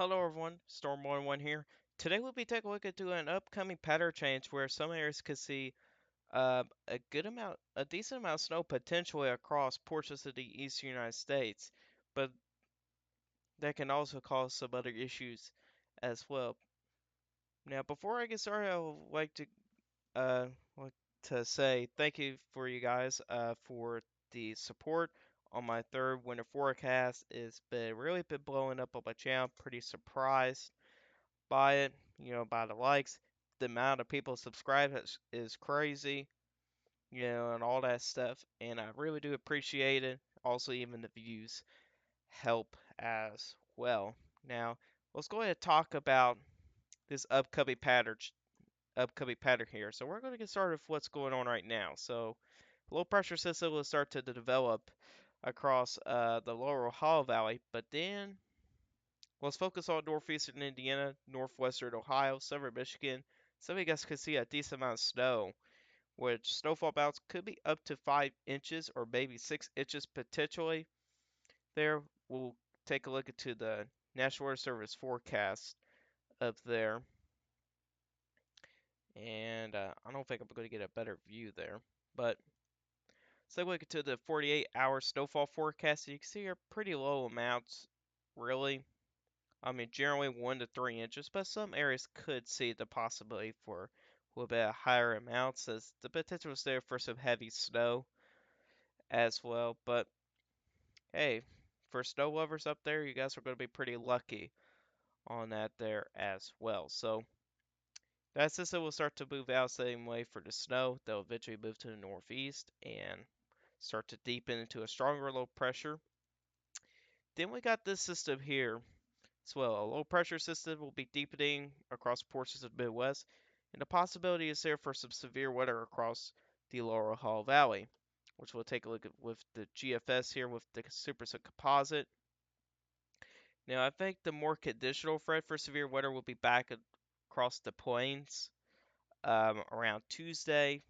Hello everyone, Storm11 here. Today we'll be taking a look into an upcoming pattern change where some areas could see a decent amount of snow potentially across portions of the eastern United States, but that can also cause some other issues as well. Now, before I get started, I would uh like to say thank you for you guys for the support on my third winter forecast. It's been blowing up on my channel. Pretty surprised by it, by the likes. The amount of people subscribe is crazy, and all that stuff. And I really do appreciate it. Also, even the views help as well. Now, let's go ahead and talk about this upcoming pattern here. So we're going to get started with what's going on right now. So, low pressure system will start to develop across the lower Ohio Valley, but then let's focus on northeastern Indiana, northwestern Ohio, southern Michigan. Some of you guys could see a decent amount of snow, which snowfall amounts could be up to 5 inches or maybe 6 inches potentially. There, we'll take a look into the National Weather Service forecast up there. And I don't think I'm going to get a better view there. But let's take a look into the 48-hour snowfall forecast. You can see here pretty low amounts, really. I mean, generally 1 to 3 inches, but some areas could see the possibility for a little bit higher amounts, as the potential is there for some heavy snow as well. But hey, for snow lovers up there, you guys are going to be pretty lucky on that there as well. So that system will start to move out same way for the snow. They'll eventually move to the northeast and start to deepen into a stronger low pressure. Then we got this system here as well. A low pressure system will be deepening across portions of the Midwest, and the possibility is there for some severe weather across the lower Ohio Valley, which we'll take a look at with the GFS here with the superset composite. Now, I think the more conditional threat for severe weather will be back across the plains around Tuesday,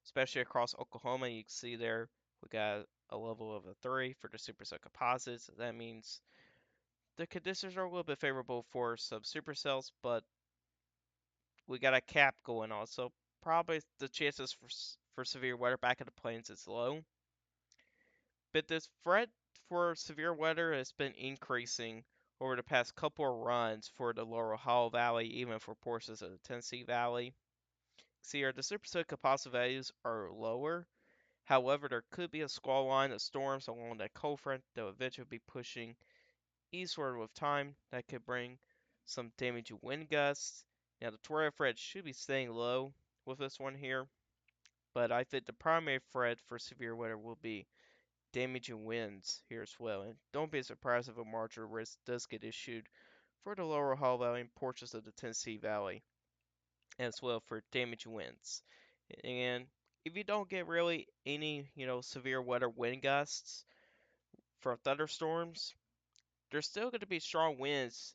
especially across Oklahoma. You can see there we got a level of a 3 for the superset composites. That means the conditions are a little bit favorable for some supercells, but we got a cap going on, so probably the chances for severe weather back in the plains is low. But this threat for severe weather has been increasing over the past couple of runs for the lower Ohio Valley, even for portions of the Tennessee Valley. See here, the supercell composite values are lower. However, there could be a squall line of storms along that cold front that will eventually be pushing eastward with time. That could bring some damaging wind gusts. Now, the tornado threat should be staying low with this one here, but I think the primary threat for severe weather will be damaging winds here as well. And don't be surprised if a marginal risk does get issued for the lower Ohio Valley and portions of the Tennessee Valley as well for damaging winds. And if you don't get really any, severe weather wind gusts for thunderstorms, there's still going to be strong winds.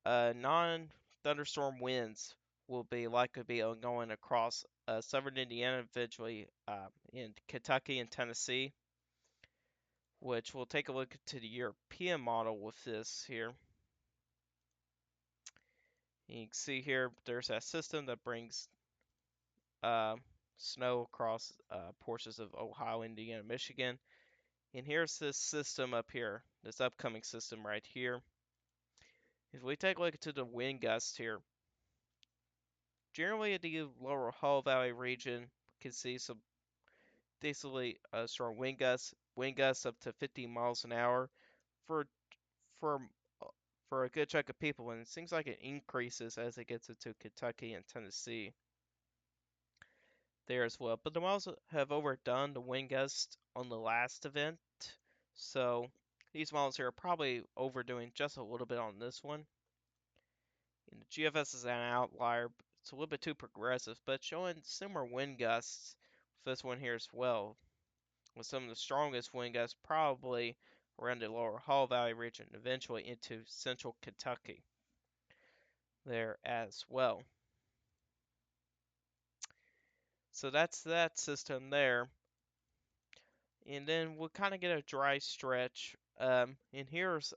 Non-thunderstorm winds will be likely to be going across southern Indiana, eventually in Kentucky and Tennessee, which we'll take a look to the European model with this here. You can see here there's that system that brings uh, snow across portions of Ohio, Indiana, Michigan. And here's this system up here, this upcoming system right here. If we take a look at the wind gusts here, generally in the lower Ohio Valley region, we can see some decently strong wind gusts up to 50 miles an hour for for uh, for a good chunk of people, and it seems like it increases as it gets into Kentucky and Tennessee there as well. But the models have overdone the wind gust on the last event, so these models here are probably overdoing just a little bit on this one. And the GFS is an outlier. It's a little bit too progressive, but showing similar wind gusts with this one here as well, with some of the strongest wind gusts probably around the lower Hall Valley region, eventually into central Kentucky there as well. So that's that system there. And then we'll kind of get a dry stretch. And here's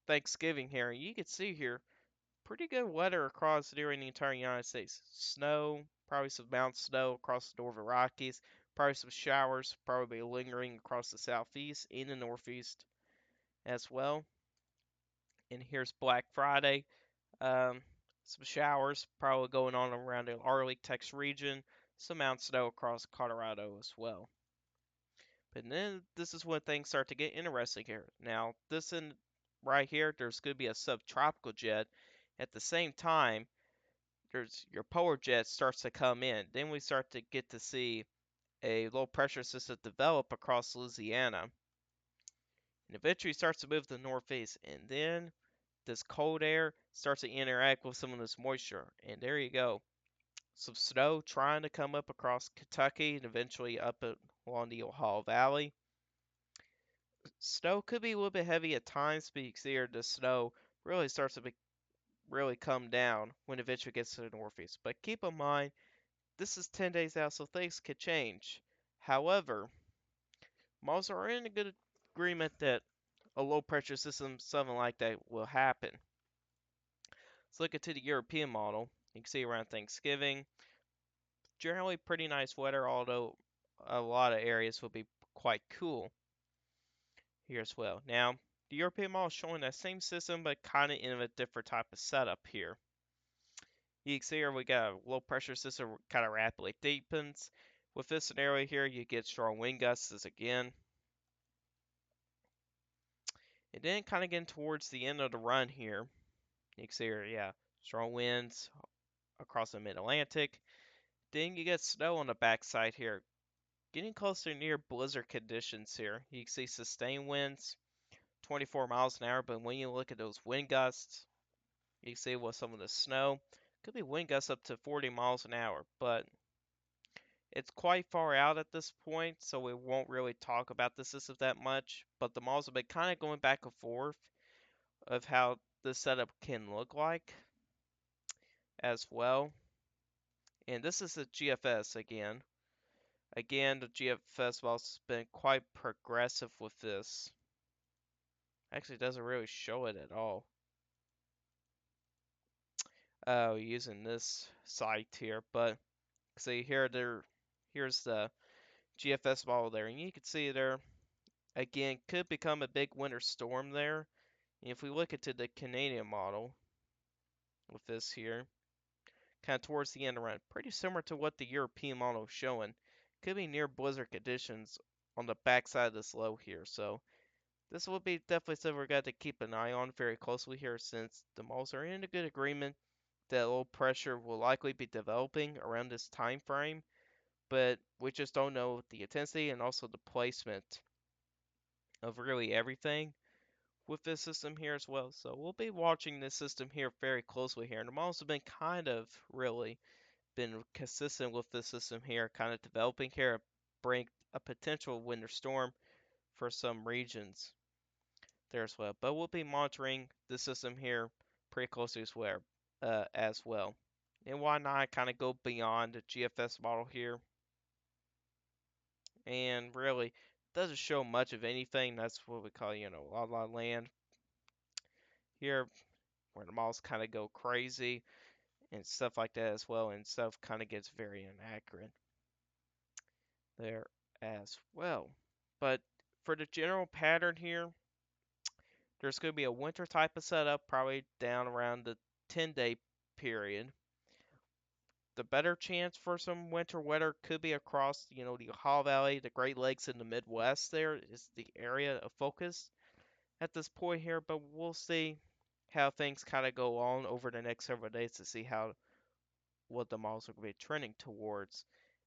Thanksgiving here. You can see here pretty good weather across during the entire United States. Snow, probably some mountain snow across the Northern Rockies, probably some showers, probably lingering across the southeast and the northeast as well. And here's Black Friday. Um, some showers probably going on around the Arlington, Texas region. Some mountain snow across Colorado as well. But then this is when things start to get interesting here. Now, right here, there's going to be a subtropical jet. At the same time, there's your polar jet starts to come in. Then we start to get to see a low pressure system develop across Louisiana. And eventually starts to move to the northeast. And then this cold air starts to interact with some of this moisture. And there you go. Some snow trying to come up across Kentucky and eventually along the Ohio Valley. Snow could be a little bit heavy at times, but you can see here the snow really starts to really come down when it eventually gets to the northeast. But keep in mind, this is 10 days out, so things could change. However, models are in a good agreement that a low pressure system, something like that, will happen. Let's look into the European model. You can see around Thanksgiving, generally pretty nice weather, although a lot of areas will be quite cool here as well. Now, the European model is showing that same system, but kind of in a different type of setup here. You can see here we got a low pressure system kind of rapidly deepens. With this scenario here, you get strong wind gusts again. And then kind of getting towards the end of the run here, you can see here, yeah, strong winds across the mid-Atlantic. Then you get snow on the backside here, getting closer near blizzard conditions here. You can see sustained winds, 24 miles an hour, but when you look at those wind gusts, you can see with some of the snow, could be wind gusts up to 40 miles an hour, but it's quite far out at this point, so we won't really talk about the system that much. But the models have been kind of going back and forth of how the setup can look like as well. And this is the GFS again. Again, the GFS model's been quite progressive with this. Actually, doesn't really show it at all. Using this site here, but see here's the GFS model there, and you can see there again could become a big winter storm there. And if we look into the Canadian model with this here, kind of towards the end around, pretty similar to what the European model is showing. Could be near blizzard conditions on the backside of this low here. So this will be definitely something we're going to keep an eye on very closely here, since the models are in a good agreement that low pressure will likely be developing around this time frame, but we just don't know the intensity and also the placement of really everything with this system here as well. So we'll be watching this system here very closely here. And the models have been kind of really been consistent with this system here, kind of developing here, bring a potential winter storm for some regions there as well. But we'll be monitoring the system here pretty closely as well. And why not kind of go beyond the GFS model here? And really doesn't show much of anything. That's what we call, La La Land here, where the models kind of go crazy and stuff like that as well, and stuff kind of gets very inaccurate there as well. But for the general pattern here, there's going to be a winter type of setup, probably down around the 10-day period. The better chance for some winter weather could be across, the Ohio Valley, the Great Lakes, and the Midwest. There is the area of focus at this point here, but we'll see how things kind of go on over the next several days to see what the models are going to be trending towards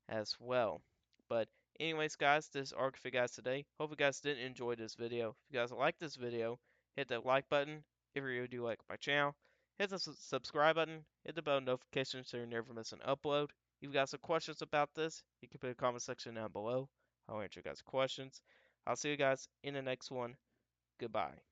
as well. But anyways, guys, this is Arc for you guys today. Hope you guys did enjoy this video. If you guys like this video, hit that like button. If you really do like my channel, hit the subscribe button. Hit the bell notification so you never miss an upload. If you guys have questions about this, you can put in the comment section down below. I'll answer you guys' questions. I'll see you guys in the next one. Goodbye.